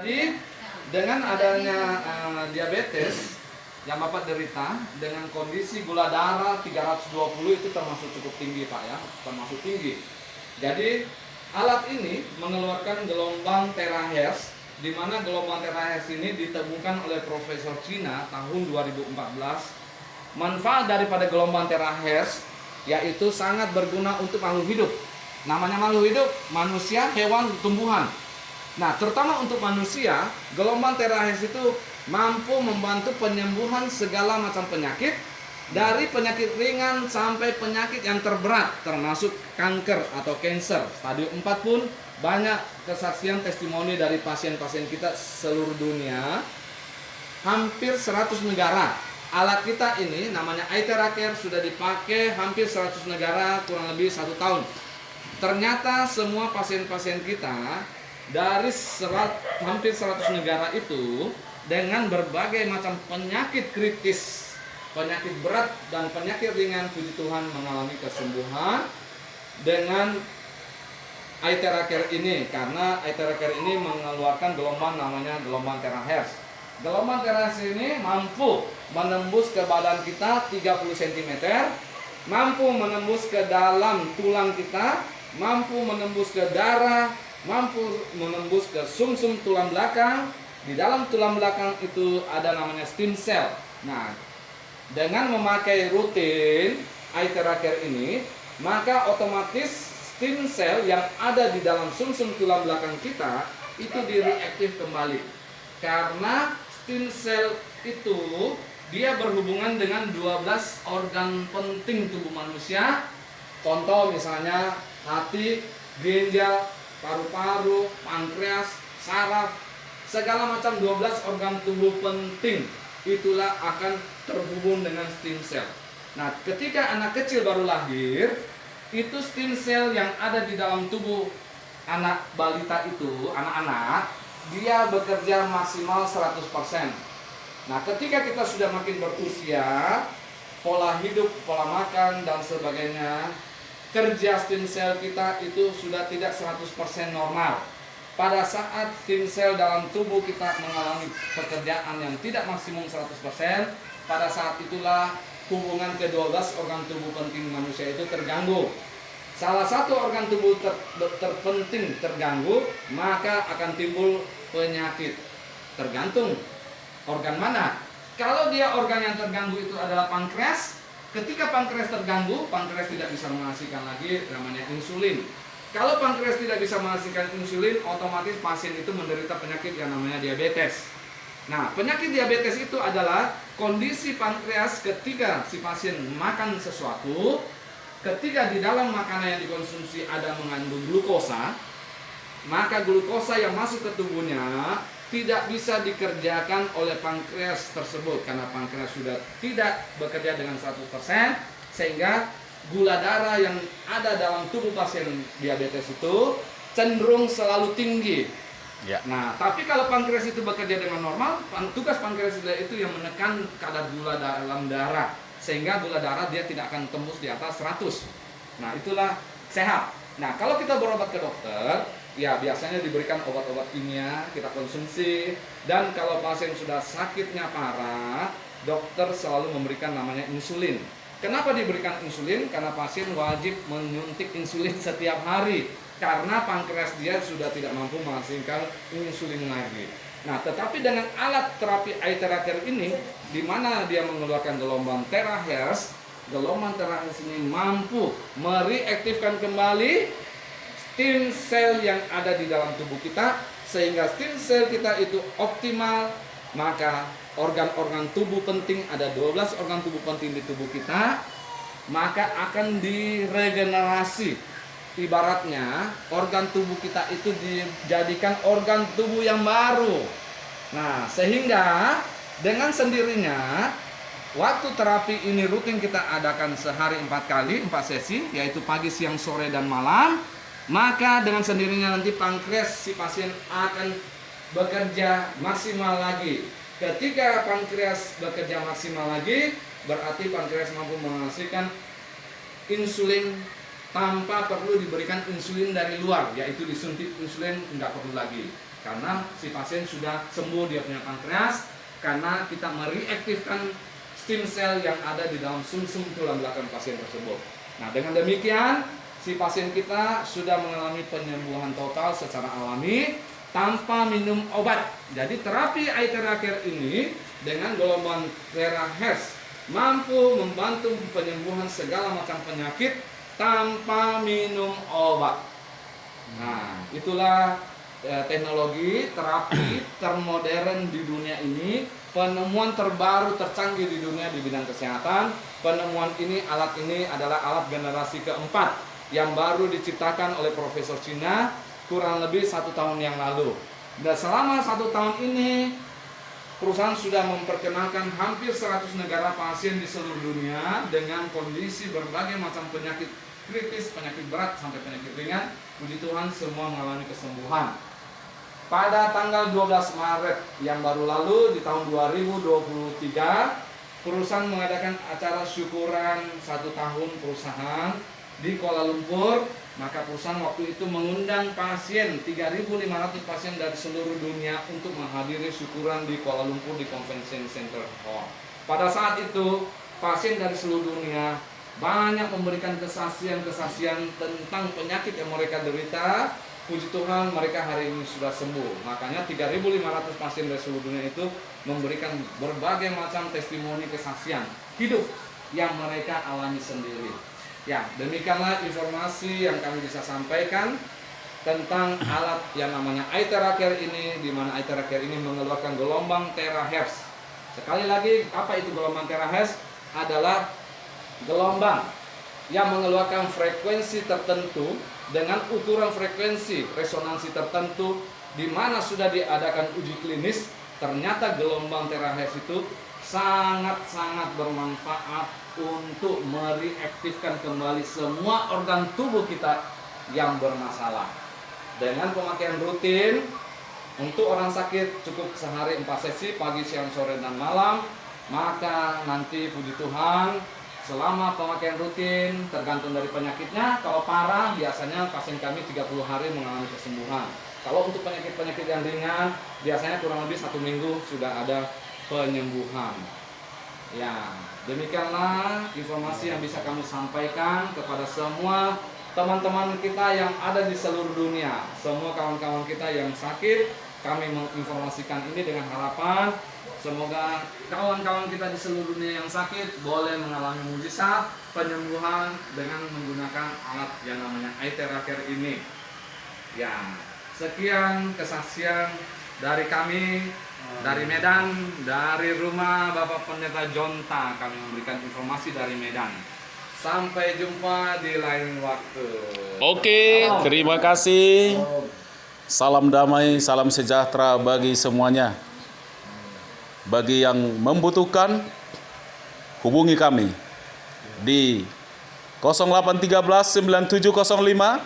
Jadi dengan adanya diabetes yang Bapak derita dengan kondisi gula darah 320 itu termasuk cukup tinggi Pak ya, termasuk tinggi. Jadi alat ini mengeluarkan gelombang terahertz, di mana gelombang terahertz ini ditemukan oleh Profesor Cina tahun 2014. Manfaat daripada gelombang terahertz yaitu sangat berguna untuk makhluk hidup. Namanya makhluk hidup, manusia, hewan, tumbuhan. Nah, terutama untuk manusia, gelombang terahertz itu mampu membantu penyembuhan segala macam penyakit, dari penyakit ringan sampai penyakit yang terberat, termasuk kanker atau cancer. Stadium 4 pun banyak kesaksian testimoni dari pasien-pasien kita seluruh dunia, hampir 100 negara. Alat kita ini namanya iTheraCare sudah dipakai hampir 100 negara kurang lebih 1 tahun. Ternyata semua pasien-pasien kita dari hampir 100 negara itu dengan berbagai macam penyakit kritis, penyakit berat dan penyakit ringan, puji Tuhan mengalami kesembuhan dengan iTheraCare ini, karena iTheraCare ini mengeluarkan gelombang namanya gelombang terahertz. Gelombang terahertz ini mampu menembus ke badan kita 30 cm, mampu menembus ke dalam tulang kita, mampu menembus ke darah, mampu menembus ke sumsum tulang belakang. Di dalam tulang belakang itu ada namanya stem cell. Nah, dengan memakai rutin iTheraCare ini, maka otomatis stem cell yang ada di dalam sumsum tulang belakang kita itu direaktif kembali. Karena stem cell itu dia berhubungan dengan 12 organ penting tubuh manusia. Contoh misalnya hati, ginjal, paru-paru, pankreas, saraf, segala macam 12 organ tubuh penting itulah akan terhubung dengan stem cell. Nah, ketika anak kecil baru lahir, itu stem cell yang ada di dalam tubuh anak balita itu, anak-anak, dia bekerja maksimal 100%. Nah, ketika kita sudah makin berusia, pola hidup, pola makan dan sebagainya, kerja stem cell kita itu sudah tidak 100% normal. Pada saat stem cell dalam tubuh kita mengalami pekerjaan yang tidak maksimum 100%, pada saat itulah hubungan ke-12 organ tubuh penting manusia itu terganggu. Salah satu organ tubuh terpenting terganggu, maka akan timbul penyakit. Tergantung organ mana. Kalau dia organ yang terganggu itu adalah pankreas, ketika pankreas terganggu, pankreas tidak bisa menghasilkan lagi namanya insulin. Kalau pankreas tidak bisa menghasilkan insulin, otomatis pasien itu menderita penyakit yang namanya diabetes. Nah, penyakit diabetes itu adalah kondisi pankreas ketika si pasien makan sesuatu, ketika di dalam makanan yang dikonsumsi ada mengandung glukosa, maka glukosa yang masuk ke tubuhnya tidak bisa dikerjakan oleh pankreas tersebut, karena pankreas sudah tidak bekerja dengan 100%, sehingga gula darah yang ada dalam tubuh pasien diabetes itu cenderung selalu tinggi. Ya. Nah, tapi kalau pankreas itu bekerja dengan normal, tugas pankreas itu yang menekan kadar gula dalam darah, sehingga gula darah dia tidak akan tembus di atas 100. Nah, itulah sehat. Nah, kalau kita berobat ke dokter, ya biasanya diberikan obat-obat kimia, kita konsumsi. Dan kalau pasien sudah sakitnya parah, dokter selalu memberikan namanya insulin. Kenapa diberikan insulin? Karena pasien wajib menyuntik insulin setiap hari, karena pankreas dia sudah tidak mampu menghasilkan insulin lagi. Nah, tetapi dengan alat terapi iTheraCare ini, di mana dia mengeluarkan gelombang terahertz, gelombang terahertz ini mampu mereaktifkan kembali stem cell yang ada di dalam tubuh kita, sehingga stem cell kita itu optimal. Maka organ-organ tubuh penting, ada 12 organ tubuh penting di tubuh kita, maka akan diregenerasi. Ibaratnya organ tubuh kita itu dijadikan organ tubuh yang baru. Nah, sehingga dengan sendirinya waktu terapi ini rutin kita adakan sehari 4 kali, 4 sesi, yaitu pagi, siang, sore, dan malam. Maka dengan sendirinya nanti pankreas si pasien akan bekerja maksimal lagi. Ketika pankreas bekerja maksimal lagi, berarti pankreas mampu menghasilkan insulin tanpa perlu diberikan insulin dari luar, yaitu disuntik insulin, nggak perlu lagi. karena si pasien sudah sembuh dia punya pankreas, karena kita mereaktifkan stem cell yang ada di dalam sumsum tulang belakang pasien tersebut. Nah, dengan demikian si pasien kita sudah mengalami penyembuhan total secara alami tanpa minum obat. Jadi terapi Aithera Care ini dengan gelombang terahertz mampu membantu penyembuhan segala macam penyakit tanpa minum obat. Nah, itulah teknologi terapi termodern di dunia ini, penemuan terbaru tercanggih di dunia di bidang kesehatan. Penemuan ini, alat ini adalah alat generasi keempat yang baru diciptakan oleh Profesor Cina kurang lebih 1 tahun yang lalu. Dan selama 1 tahun ini perusahaan sudah memperkenalkan hampir 100 negara pasien di seluruh dunia dengan kondisi berbagai macam penyakit kritis, penyakit berat sampai penyakit ringan. Puji Tuhan semua mengalami kesembuhan. Pada tanggal 12 Maret yang baru lalu di tahun 2023, perusahaan mengadakan acara syukuran 1 tahun perusahaan di Kuala Lumpur. Maka perusahaan waktu itu mengundang pasien 3.500 pasien dari seluruh dunia untuk menghadiri syukuran di Kuala Lumpur di Convention Center Hall. Pada saat itu pasien dari seluruh dunia banyak memberikan kesaksian-kesaksian tentang penyakit yang mereka derita. Puji Tuhan mereka hari ini sudah sembuh. Makanya 3.500 pasien dari seluruh dunia itu memberikan berbagai macam testimoni kesaksian hidup yang mereka alami sendiri. Ya, demikianlah informasi yang kami bisa sampaikan tentang alat yang namanya Aithera Care ini, di mana Aithera Care ini mengeluarkan gelombang terahertz. Sekali lagi, apa itu gelombang terahertz? Adalah gelombang yang mengeluarkan frekuensi tertentu dengan ukuran frekuensi resonansi tertentu, di mana sudah diadakan uji klinis. Ternyata gelombang terahertz itu sangat-sangat bermanfaat untuk mereaktifkan kembali semua organ tubuh kita yang bermasalah. Dengan pemakaian rutin, untuk orang sakit cukup sehari 4 sesi, pagi, siang, sore, dan malam. Maka nanti puji Tuhan selama pemakaian rutin tergantung dari penyakitnya. Kalau parah biasanya pasien kami 30 hari mengalami kesembuhan. Kalau untuk penyakit-penyakit yang ringan biasanya kurang lebih 1 minggu sudah ada penyembuhan. Ya, demikianlah informasi yang bisa kami sampaikan kepada semua teman-teman kita yang ada di seluruh dunia. Semua kawan-kawan kita yang sakit, kami menginformasikan ini dengan harapan semoga kawan-kawan kita di seluruh dunia yang sakit boleh mengalami mujizat penyembuhan dengan menggunakan alat yang namanya Aithera Care ini. Ya, sekian kesaksian dari kami dari Medan, dari rumah Bapak Pendeta Jonta. Kami memberikan informasi dari Medan. Sampai jumpa di lain waktu. Oke, terima kasih. Salam damai, salam sejahtera bagi semuanya. Bagi yang membutuhkan, hubungi kami di 0813 9705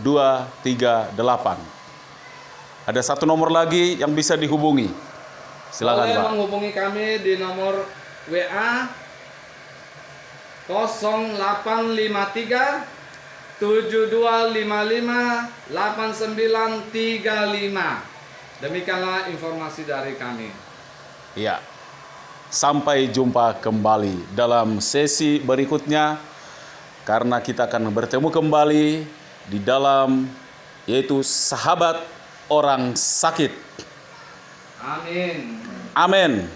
1238. Ada 1 nomor lagi yang bisa dihubungi. Silakan, boleh Pak. menghubungi kami di nomor WA 0853 7255 8935. Demikianlah informasi dari kami. Ya. Sampai jumpa kembali dalam sesi berikutnya, karena kita akan bertemu kembali di dalam yaitu sahabat orang sakit. Amin. Amin.